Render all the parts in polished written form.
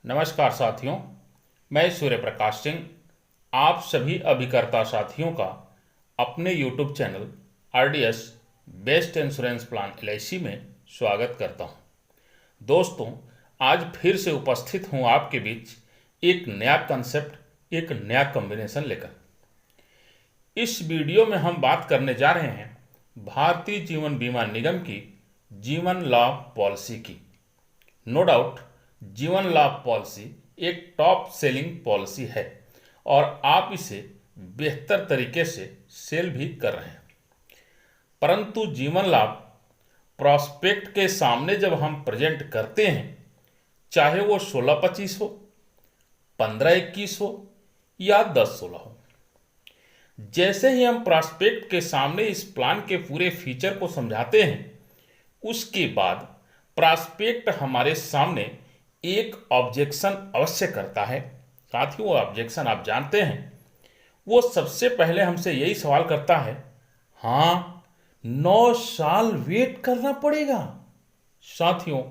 नमस्कार साथियों, मैं सूर्य प्रकाश सिंह आप सभी अभिकर्ता साथियों का अपने YouTube channel RDS best insurance plan LIC में स्वागत करता हूं। दोस्तों, आज फिर से उपस्थित हूं आपके बीच एक नया कंसेप्ट, एक नया कॉम्बिनेशन लेकर। इस वीडियो में हम बात करने जा रहे हैं भारतीय जीवन बीमा निगम की जीवन लाभ पॉलिसी की। नो डाउट, जीवन लाभ पॉलिसी एक टॉप सेलिंग पॉलिसी है और आप इसे बेहतर तरीके से सेल भी कर रहे हैं। परंतु जीवन लाभ प्रॉस्पेक्ट के सामने जब हम प्रेजेंट करते हैं, चाहे वो 16-25 हो, 15-21 हो या 10-16 हो, जैसे ही हम प्रॉस्पेक्ट के सामने इस प्लान के पूरे फीचर को समझाते हैं, उसके बाद प्रॉस्पेक्ट हमारे सामने एक ऑब्जेक्शन अवश्य करता है। साथ ही वो ऑब्जेक्शन आप जानते हैं, वो सबसे पहले हमसे यही सवाल करता है, हाँ 9 साल वेट करना पड़ेगा साथियों।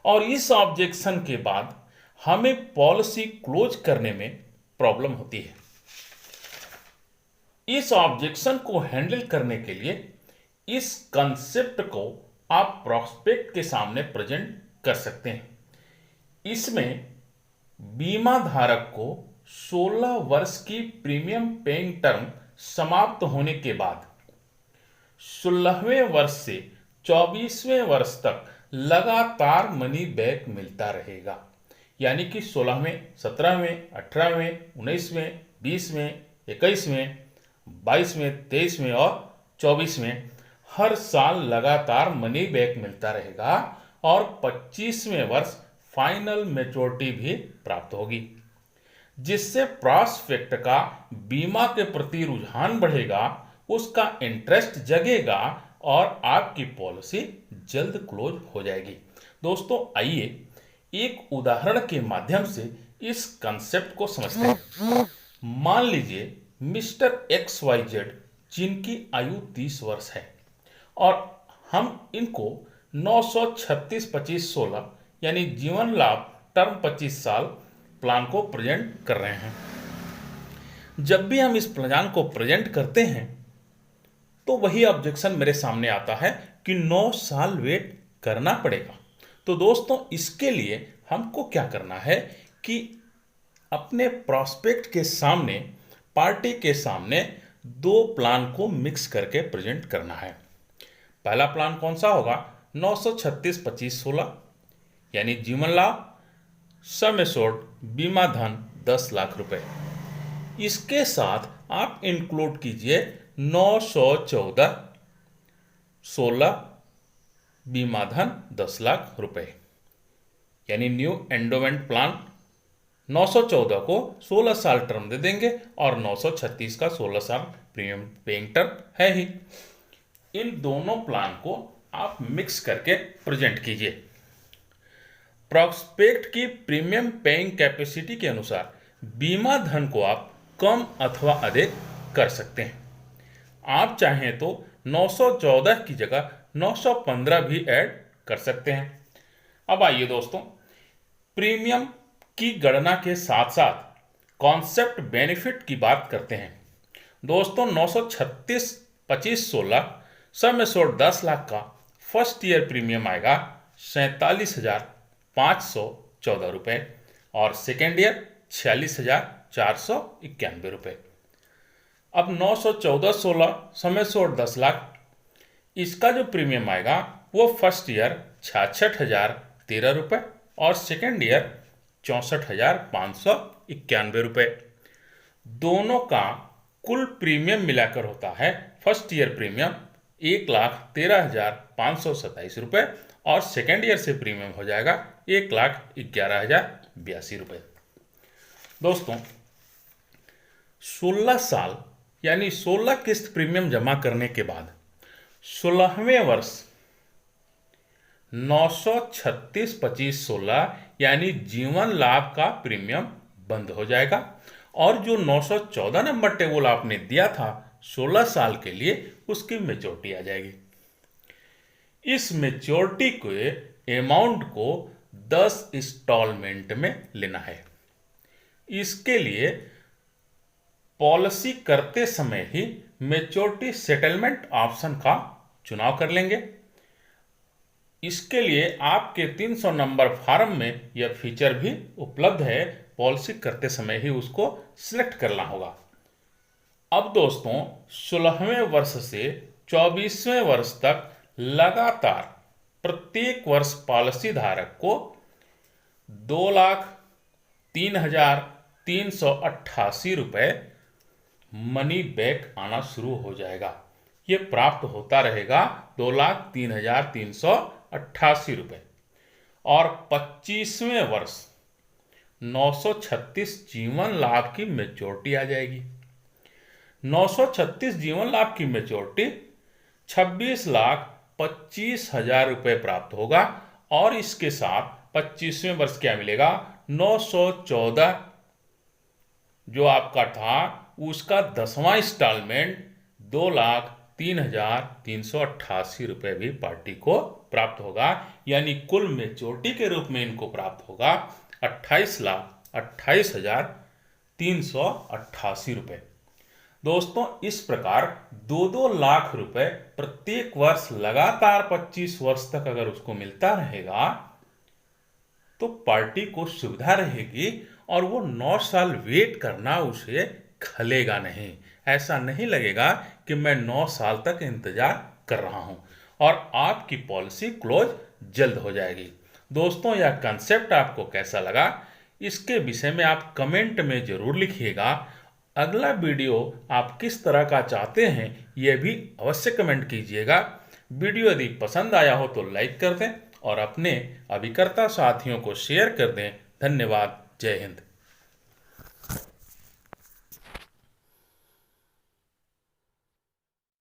और इस ऑब्जेक्शन के बाद हमें पॉलिसी क्लोज करने में प्रॉब्लम होती है। इस ऑब्जेक्शन को हैंडल करने के लिए इस कंसेप्ट को आप प्रॉस्पेक्ट के सामने प्रेजेंट कर सकते हैं। इसमें बीमा धारक को 16 वर्ष की प्रीमियम पेइंग टर्म समाप्त होने के बाद 16वें वर्ष से 24वें वर्ष तक लगातार मनी बैक मिलता रहेगा। यानी कि 16वें, 17वें, 18वें, 19वें, 20वें, 21वें, 22वें, 23वें और 24वें हर साल लगातार मनी बैक मिलता रहेगा और 25वें वर्ष फाइनल मैच्योरिटी भी प्राप्त होगी, जिससे प्रॉस्पेक्ट का बीमा के प्रति रुझान बढ़ेगा, उसका इंटरेस्ट जगेगा और आपकी पॉलिसी जल्द क्लोज हो जाएगी। दोस्तों, आइए एक उदाहरण के माध्यम से इस कंसेप्ट को समझते हैं। मान लीजिए मिस्टर XYZ जिनकी आयु 30 वर्ष है और हम इनको 936-25-16 यानी जीवन लाभ टर्म 25 साल प्लान को प्रेजेंट कर रहे हैं। जब भी हम इस प्लान को प्रेजेंट करते हैं तो वही ऑब्जेक्शन मेरे सामने आता है कि 9 साल वेट करना पड़ेगा। तो दोस्तों, इसके लिए हमको क्या करना है कि अपने प्रॉस्पेक्ट के सामने, पार्टी के सामने दो प्लान को मिक्स करके प्रेजेंट करना है। पहला प्लान कौन सा होगा? 936-25-16 यानी जीवन लाभ सम एश्योर्ड बीमा धन 10 लाख रुपए। इसके साथ आप इंक्लूड कीजिए 914-16 बीमा धन 10 लाख रुपए, यानी न्यू एंडोमेंट प्लान 914 को 16 साल टर्म दे देंगे और 936 का 16 साल प्रीमियम पेइंग टर्म है ही। इन दोनों प्लान को आप मिक्स करके प्रेजेंट कीजिए। प्रॉस्पेक्ट की प्रीमियम पेइंग कैपेसिटी के अनुसार बीमा धन को आप कम अथवा अधिक कर सकते हैं। आप चाहें तो 914 की जगह 915 भी ऐड कर सकते हैं। अब आइए दोस्तों, प्रीमियम की गणना के साथ साथ कॉन्सेप्ट बेनिफिट की बात करते हैं। दोस्तों, 936-25-16 सम एश्योर्ड 10 लाख का फर्स्ट ईयर प्रीमियम आएगा 47,514 रुपए और सेकेंड ईयर 46,491 रुपए। अब 914-16 सम एश्योर्ड 10 लाख, इसका जो प्रीमियम आएगा वो फर्स्ट ईयर 66,013 रुपए और सेकेंड ईयर 64,591 रुपए। दोनों का कुल प्रीमियम मिलाकर होता है फर्स्ट ईयर प्रीमियम 1,13,527 रुपए और सेकेंड ईयर से प्रीमियम हो जाएगा 1,11,082 रुपए। दोस्तों, 16 साल यानी 16 किस्त प्रीमियम जमा करने के बाद 16वें वर्ष 936-25-16 यानी जीवन लाभ का प्रीमियम बंद हो जाएगा और जो 914 नंबर टेबल आपने दिया था 16 साल के लिए, उसकी मेच्योरिटी आ जाएगी। इस मेच्योरिटी के अमाउंट को 10 इंस्टॉलमेंट में लेना है। इसके लिए पॉलिसी करते समय ही मैच्योरिटी सेटलमेंट ऑप्शन का चुनाव कर लेंगे। इसके लिए आपके 300 नंबर फॉर्म में यह फीचर भी उपलब्ध है, पॉलिसी करते समय ही उसको सिलेक्ट करना होगा। अब दोस्तों 16वें वर्ष से 24वें वर्ष तक लगातार प्रत्येक वर्ष पॉलिसी धारक को 2,03,388 रुपये मनी बैक आना शुरू हो जाएगा। ये प्राप्त होता रहेगा 2,03,388 रुपये। और 25वें वर्ष 936 जीवन लाभ की मैच्योरिटी आ जाएगी। 936 जीवन लाभ की मैच्योरिटी 26,25,000 रुपये प्राप्त होगा। और इसके साथ 25वें वर्ष क्या मिलेगा, 914 जो आपका था उसका 10वां इंस्टॉलमेंट 2,03,388 रुपये भी पार्टी को प्राप्त होगा। यानी कुल मैच्योरिटी के रूप में इनको प्राप्त होगा 28,28,388 रुपये। दोस्तों इस प्रकार 2-2 लाख रुपए प्रत्येक वर्ष लगातार 25 वर्ष तक अगर उसको मिलता रहेगा तो पार्टी को सुविधा रहेगी और वो 9 साल वेट करना उसे खलेगा नहीं। ऐसा नहीं लगेगा कि मैं 9 साल तक इंतजार कर रहा हूं और आपकी पॉलिसी क्लोज जल्द हो जाएगी। दोस्तों यह कंसेप्ट आपको कैसा लगा इसके विषय में आप कमेंट में जरूर लिखिएगा। अगला वीडियो आप किस तरह का चाहते हैं यह भी अवश्य कमेंट कीजिएगा। वीडियो यदि पसंद आया हो तो लाइक कर दें और अपने अभिकर्ता साथियों को शेयर कर दें। धन्यवाद। जय हिंद।